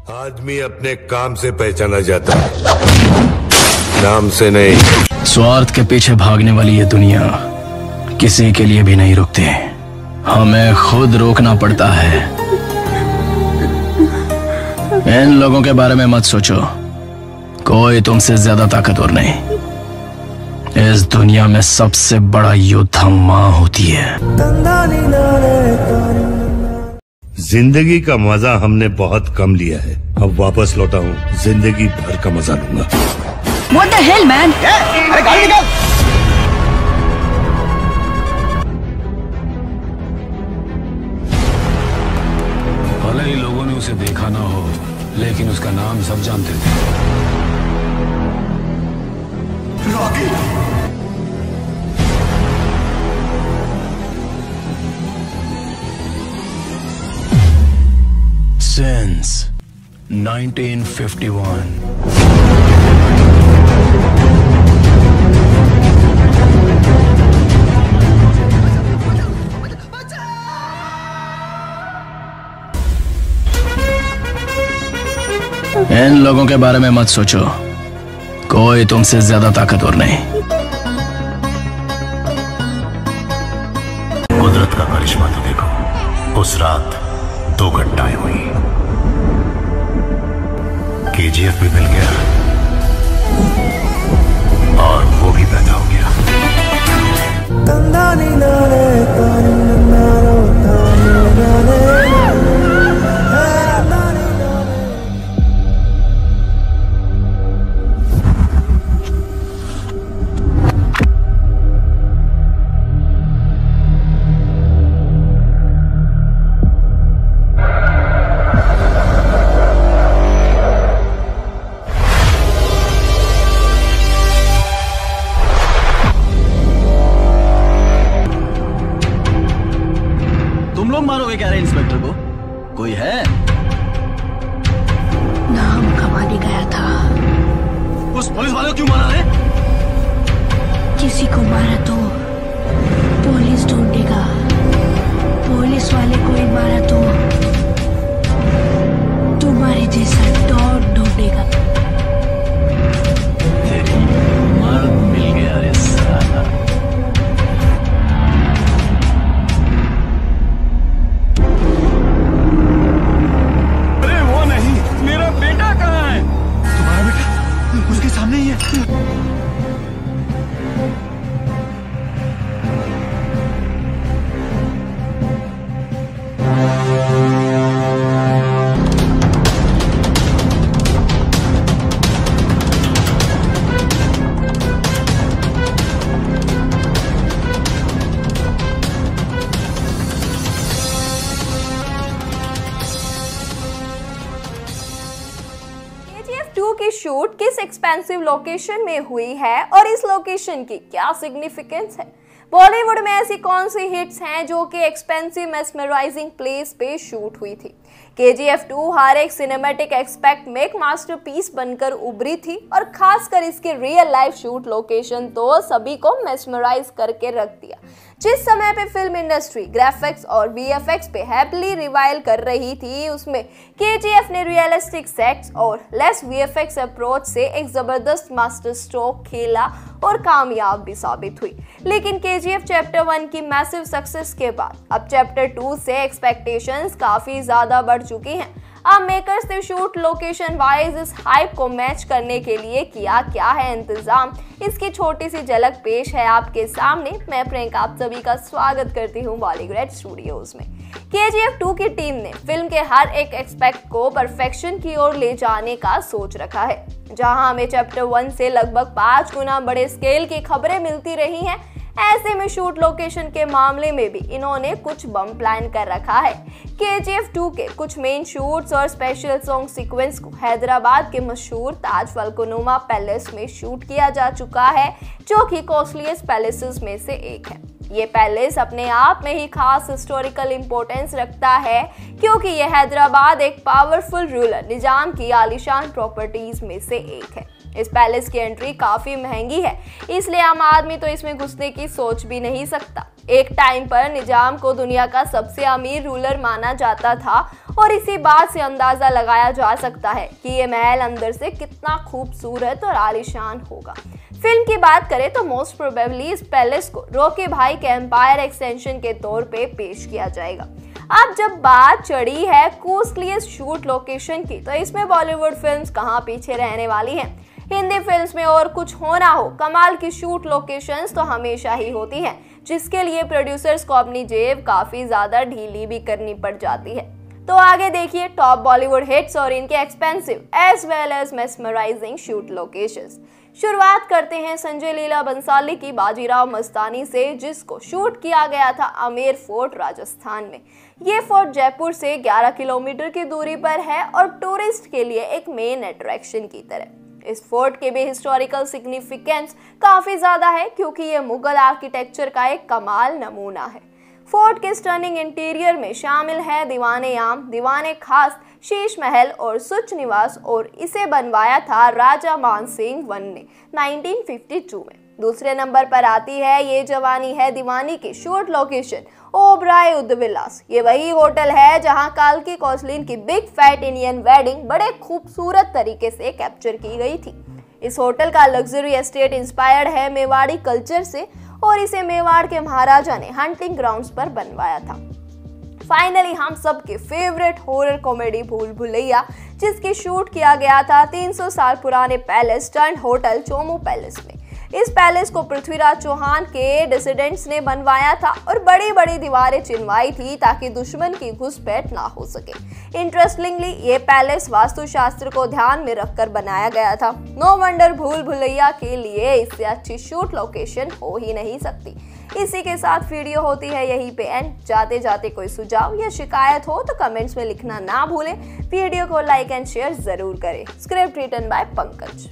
आदमी अपने काम से पहचाना जाता है, नाम से नहीं। स्वार्थ के पीछे भागने वाली ये दुनिया किसी के लिए भी नहीं रुकती। हमें खुद रोकना पड़ता है। इन लोगों के बारे में मत सोचो, कोई तुमसे ज्यादा ताकतवर नहीं। इस दुनिया में सबसे बड़ा योद्धा माँ होती है। जिंदगी का मजा हमने बहुत कम लिया है, अब वापस लौटा हूँ, जिंदगी भर का मजा लूंगा। What the hell, man? अरे गाड़ी निकाल। भले ही लोगों ने उसे देखा ना हो, लेकिन उसका नाम सब जानते थे। रॉकी। Since 1951. इन लोगों के बारे में मत सोचो, कोई तुमसे ज्यादा ताकतवर नहीं। कुदरत का करिश्मा तो देखो, उस रात 2 घटनाएं हुई। केजीएफ भी मिल गया और वो भी पैदा हो गया। तुम लोग मारोगे क्या रे इंस्पेक्टर को? कोई है? नाम कमाने गया था। उस पुलिस वाले को क्यों मारा रे? किसी को मारा तो पुलिस ढूंढेगा, पुलिस वाले को ही मारा तो तुम्हारे जैसा डॉन ढूंढेगा। मर्द मिल गया रे साला। उसके सामने ही है। KGF 2 की शूट किस एक्सपेंसिव लोकेशन में हुई है और इस लोकेशन की क्या सिग्निफिकेंस है? बॉलीवुड में ऐसी कौन सी हिट्स हैं जो कि एक्सपेंसिव मेस्मराइजिंग प्लेस पे शूट हुई थी? KGF 2 हर एक सिनेमैटिक एक्सपेक्ट में एक मास्टरपीस बनकर उभरी थी और खासकर इसके रियल लाइफ शूट लोकेशन तो सभी को मेस्मराइज करके रख दिया। जिस समय पे फिल्म इंडस्ट्री ग्राफिक्स और VFX पे हैप्पीली रिवाइल कर रही थी, उसमें KGF ने रियलिस्टिक सेट्स और लेस VFX अप्रोच से एक जबरदस्त मास्टर स्ट्रोक खेला और कामयाब भी साबित हुई। लेकिन KGF चैप्टर 1 की मैसिव सक्सेस के बाद अब चैप्टर 2 से एक्सपेक्टेशंस काफी ज्यादा बढ़ चुकी हैं। अब मेकर्स ने शूट लोकेशन वाइज इस हाइप को मैच करने के लिए किया क्या है इंतजाम, इसकी छोटी सी झलक पेश है आपके सामने। मैं प्रियंका आप सभी का स्वागत करती हूँ बॉलीवुड स्टूडियोज में। KGF 2 की टीम ने फिल्म के हर एक एस्पेक्ट को परफेक्शन की ओर ले जाने का सोच रखा है। जहां हमें चैप्टर 1 से लगभग 5 गुना बड़े स्केल की खबरें मिलती रही हैं, ऐसे में शूट लोकेशन के मामले में भी इन्होंने कुछ बम प्लान कर रखा है। KGF 2 के कुछ मेन शूट्स और स्पेशल सॉन्ग सीक्वेंस को हैदराबाद के मशहूर ताज फलकनुमा पैलेस में शूट किया जा चुका है, जो कि कॉस्टलीस्ट पैलेसेस में से एक है। ये पैलेस अपने आप में ही खास हिस्टोरिकल इंपॉर्टेंस रखता है, क्योंकि ये हैदराबाद एक पावरफुल रूलर निजाम की आलीशान प्रॉपर्टीज में से एक है। इस पैलेस की एंट्री काफी महंगी है, इसलिए आम आदमी तो इसमें घुसने की सोच भी नहीं सकता। एक टाइम पर निजाम को दुनिया का सबसे अमीर रूलर माना जाता था और इसी बात से अंदाजा लगाया जा सकता है कि ये महल अंदर से कितना खूबसूरत और आलीशान होगा। फिल्म की बात करें तो मोस्ट प्रोबेबली इस पैलेस को रॉकी भाई के एम्पायर एक्सटेंशन के तौर पे पेश किया जाएगा। अब जब बात चढ़ी है कॉस्टलीस्ट शूट लोकेशन की, तो इसमें बॉलीवुड फिल्म्स कहाँ पीछे रहने वाली हैं। हिंदी फिल्म्स में और कुछ होना हो, कमाल की शूट लोकेशंस तो हमेशा ही होती हैं, जिसके लिए प्रोड्यूसर्स को अपनी जेब काफी ज्यादा ढीली भी करनी पड़ जाती है। तो आगे देखिए टॉप बॉलीवुड हिट्स और इनके expensive as well as mesmerising shoot locations. शुरुआत करते हैं संजय लीला बंसाली की बाजीराव मस्तानी से, जिसको शूट किया गया था आमेर फोर्ट राजस्थान में। ये फोर्ट जयपुर से 11 किलोमीटर की दूरी पर है और टूरिस्ट के लिए एक मेन अट्रैक्शन की तरह। इस फोर्ट के भी हिस्टोरिकल सिग्निफिकेंस काफी ज्यादा है, क्योंकि ये मुगल आर्किटेक्चर का एक कमाल नमूना है। फोर्ट के स्टनिंग इंटीरियर में शामिल है दीवाने आम, दीवाने खास, शीश महल और सुच निवास, और इसे बनवाया था राजा मान सिंह वन ने 1952 में। दूसरे नंबर पर आती है ये जवानी है दीवानी की शूट लोकेशन ओबराय उद्दविलास। ये वही होटल है जहां काल्की कौसलिन की बिग फैट इंडियन वेडिंग बड़े खूबसूरत तरीके से कैप्चर की गई थी। इस होटल का लग्जरी एस्टेट इंस्पायर्ड है मेवाड़ी कल्चर से और इसे मेवाड़ के महाराजा ने हंटिंग ग्राउंड्स पर बनवाया था। फाइनली हम सबके फेवरेट हॉरर कॉमेडी भूल भुलैया, जिसकी शूट किया गया था 300 साल पुराने palace turn hotel Chomu palace में। इस पैलेस को पृथ्वीराज चौहान के डिसिडेंट्स ने बनवाया था और बड़ी बड़ी दीवारें चिनवाई थी ताकि दुश्मन की घुसपैठ ना हो सके। इंटरेस्टिंगली ये पैलेस वास्तुशास्त्र को ध्यान में रखकर बनाया गया था। नो वंडर भूल भुलैया के लिए इससे अच्छी शूट लोकेशन हो ही नहीं सकती। इसी के साथ वीडियो होती है यहीं पे एंड। जाते जाते कोई सुझाव या शिकायत हो तो कमेंट्स में लिखना ना भूलें। वीडियो को लाइक एंड शेयर जरूर करें। Script written by Pankaj.